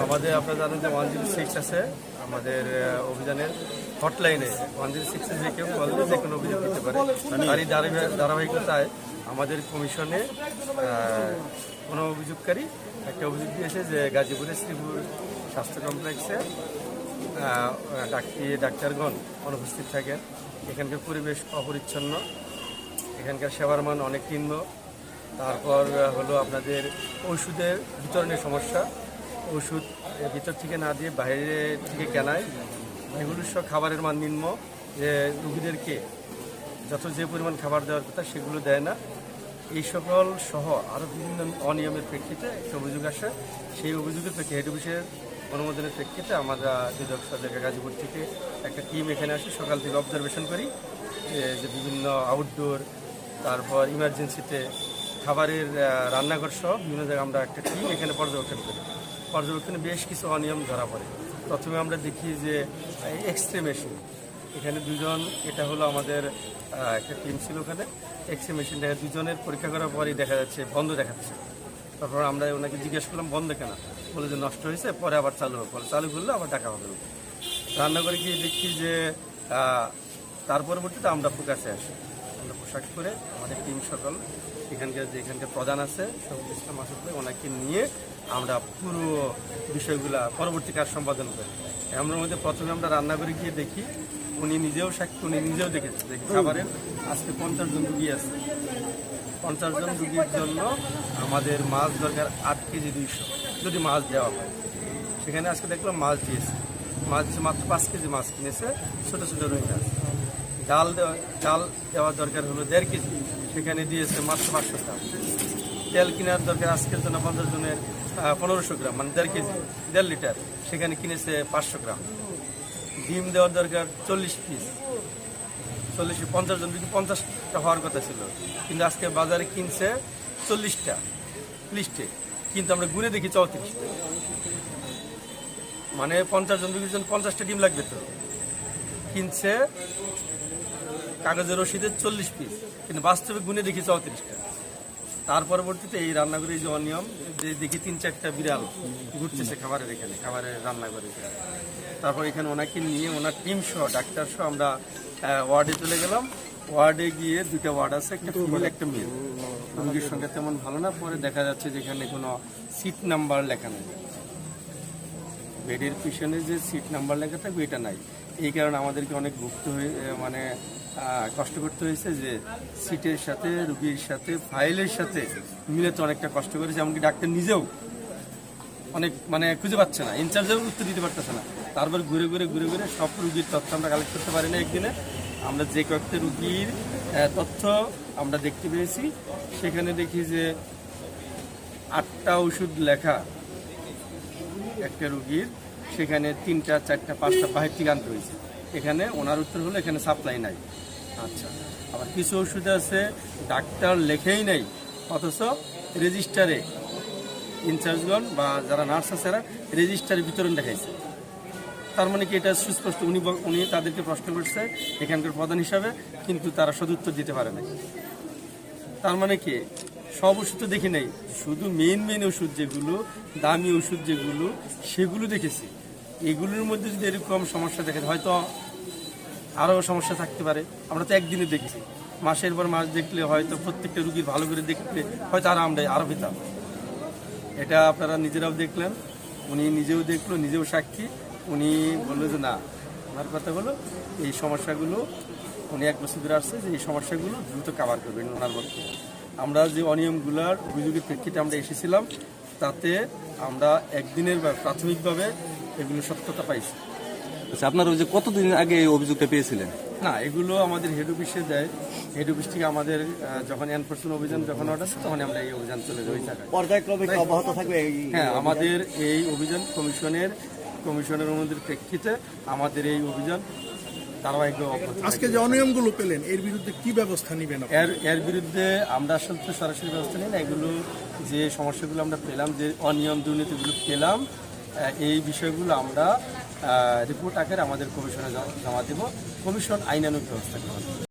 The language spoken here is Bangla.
আমাদের আপনারা জানেন যে 106 আছে আমাদের অভিযানের হটলাইনে 106-এ যে কেউ কল দিয়ে যে কোনো অভিযোগ দিতে পারে। আর এই ধারাবাহিকতায় আমাদের কমিশনে কোনো অভিযোগকারী একটা অভিযোগ দিয়েছে যে গাজীপুরের শ্রীপুর স্বাস্থ্য কমপ্লেক্সে ডাক্তারগণ অনুপস্থিত থাকেন, এখানকার পরিবেশ অপরিচ্ছন্ন, এখানকার সেবার মান অনেক নিম্ন। তারপর হলো আপনাদের ওষুধের বিতরণের সমস্যা, ওষুধ ভিতর থেকে না দিয়ে বাইরে থেকে কেনায়, এগুলো সব খাবারের মান নিম্ন, যে রুগীদেরকে যে পরিমাণ খাবার দেওয়ার কথা সেগুলো দেয় না। এই সকল সহ আরও বিভিন্ন অনিয়মের প্রেক্ষিতে একটা অভিযোগ আসে। সেই অভিযোগের প্রেক্ষিতে হেড অফিসের অনুমোদনের প্রেক্ষিতে আমরা দুদক সদর গাজীপুর থেকে একটা টিম এখানে আসি, সকাল থেকে অবজারভেশন করি যে বিভিন্ন আউটডোর, তারপর ইমার্জেন্সিতে খাবারের রান্নাঘর সহ বিভিন্ন জায়গায় আমরা একটা টিম এখানে পর্যবেক্ষণ করি। পর্যবেক্ষণে বেশ কিছু অনিয়ম ধরা পড়ে। প্রথমে আমরা দেখি যে এক্সরে মেশিন, এখানে দুজন, এটা হলো আমাদের একটা টিম ছিল, ওখানে এক্সরে মেশিন দেখা দুজনের পরীক্ষা করার পরেই দেখা যাচ্ছে বন্ধ দেখাচ্ছে। তারপর আমরা ওনাকে জিজ্ঞেস করলাম বন্ধ কেন, বলে যে নষ্ট হয়েছে, পরে আবার চালু হবে, পরে চালু করলে আবার টাকা হবে। রান্নাঘরে গিয়ে দেখি যে তার পরবর্তীতে আমরা ফোকাসে আসি, আমরা পোশাক করে আমাদের টিম সকল এখানকার প্রধান আছে শহীদ ইসলাম মাসুদ ভাই, ওনাকে নিয়ে আমরা পুরো বিষয়গুলা পরবর্তী কাজ সম্পাদন করি। এমন মধ্যে প্রথমে আমরা রান্নাঘরে গিয়ে দেখি, উনি নিজেও সাক্ষী, উনি নিজেও দেখেছে যে খাবারের আজকে 50 জন রুগী আছে। 50 জন রুগীর জন্য আমাদের মাছ দরকার 8 কেজি 200, যদি মাছ দেওয়া হয়। সেখানে আজকে দেখলাম মাছ দিয়েছে মাত্র 5 কেজি মাছ কিনেছে, ছোটো ছোটো রুই মাছ। ডাল দেওয়ার দরকার হলো 1.5 কেজি, সেখানে দিয়েছে মাত্র 500 গ্রাম। তেল কেনার দরকার আজকের জন্য 50 জনের 1500 গ্রাম, মানে 1.5 কেজি 1.5 লিটার, সেখানে কিনেছে 500 গ্রাম। ডিম দেওয়ার দরকার 40 পিস, 50 জন যদি 50টা হওয়ার কথা ছিল, কিন্তু আজকে বাজারে কিনছে 40টা লিস্টে, কিন্তু আমরা গুনে দেখি 34টা। মানে 50 জন রুগীর জন্য 50টা ডিম লাগবে, তো কিনছে কাগজের রসিদে 40 পিস, কিন্তু বাস্তবে গুনে দেখি 34টা। তার পরবর্তীতে এই রান্নাঘরে যে অনিয়ম, যে দেখি 3-4টা বিড়াল ঘুরতেছে খাবারের রান্নাঘরে। তারপর এখানে ওনাকে নিয়ে ওনার টিম সহ ডাক্তার সহ আমরা ওয়ার্ডে চলে গেলাম। ওয়ার্ডে গিয়ে 2টা ওয়ার্ড আছে, একটা ফিমেল একটা মেল। রোগীর সঙ্গে তেমন ভালো না, পরে দেখা যাচ্ছে যেখানে কোনো সিট নাম্বার লেখা নেই, বেডের পিছনে যে সিট নাম্বার লেখা থাকবে এটা নাই। এই কারণে আমাদেরকে অনেক কষ্ট করতে হয়েছে, যে সিটের সাথে রুগীর সাথে ফাইলের সাথে মিলে তো অনেকটা কষ্ট করেছে। এমনকি ডাক্তার নিজেও অনেক খুঁজে পাচ্ছে না, ইনচার্জের উত্তর দিতে পারতেছে না। তারপর ঘুরে ঘুরে সব রুগীর তথ্য আমরা কালেক্ট করতে পারি না একদিনে। আমরা যে কয়েকটা রুগীর তথ্য আমরা দেখতে পেয়েছি, সেখানে দেখি যে 8টা ওষুধ লেখা একটা রুগীর, সেখানে 3টা 4টা 5টা বাহির থেকে আনতে হয়েছে। এখানে ওনার উত্তর হলো এখানে সাপ্লাই নাই। আচ্ছা, আবার কিছু ওষুধ আছে ডাক্তার লেখেই নেই, অথচ রেজিস্টারে ইনচার্জগণ বা যারা নার্স আছে তারা রেজিস্টারে বিতরণ দেখাইছে। তার মানে কি এটা সুস্পষ্ট, উনি তাদেরকে প্রশ্ন করছে এখানকার প্রধান হিসাবে, কিন্তু তারা সদুত্তর দিতে পারে না। তার মানে কি সব ওষুধ তো দেখি নাই, শুধু মেইন ওষুধ যেগুলো, দামি ওষুধ যেগুলো, সেগুলো দেখেছি। এগুলোর মধ্যে যদি এরকম সমস্যা দেখা যায়, হয়তো আরও সমস্যা থাকতে পারে। আমরা তো একদিনে দেখেছি, মাসের পর মাস দেখলে হয়তো প্রত্যেকটা রুগীর ভালো করে দেখলে হয়তো আমরা আরও পেতাম। এটা আপনারা নিজেরাও দেখলেন, উনি নিজেও দেখলো, নিজেও সাক্ষী। উনি বললো যে না, ওনার কথা হলো এই সমস্যাগুলো, উনি 1 বছর ধরে আসছে, যে এই সমস্যাগুলো দ্রুত কাভার করবেন ওনার বক্তব্য। আমরা যে অনিয়মগুলোর অভিযোগের প্রেক্ষিতে আমরা এসেছিলাম, তাতে আমরা একদিনের প্রাথমিকভাবে এগুলো সত্যতা পাইছি। আচ্ছা, আপনারা ওই যে কতদিন আগে এই অভিযোগটা পেয়েছিলেন? না, এগুলো আমাদের হেড অফিসে দেয়। হেড অফিস থেকে আমাদের যখন এনফোর্সমেন্ট অভিযান যখন অর্ডার, তখন আমরা এই অভিযান চলে যাই ওই জায়গায়। পর্যায়ক্রমে অব্যাহত থাকবে? হ্যাঁ, আমাদের এই অভিযান কমিশনের অনুমতির প্রেক্ষিতে আমাদের এই অভিযান ধারাবাহিকভাবে অব্যাহত থাকবে। আজকে যে অনিয়মগুলো পেলেন, এর বিরুদ্ধে কি ব্যবস্থা নেবেন? এর বিরুদ্ধে আমরা আসলে সরাসরি ব্যবস্থা নিই না। এগুলো যে সমস্যাগুলো আমরা পেলাম, যে অনিয়ম দুর্নীতিগুলো পেলাম, এই বিষয়গুলো আমরা রিপোর্ট আকারে আমাদের কমিশনে জমা দেব। কমিশন আইনানুগ ব্যবস্থা গ্রহণ করবে।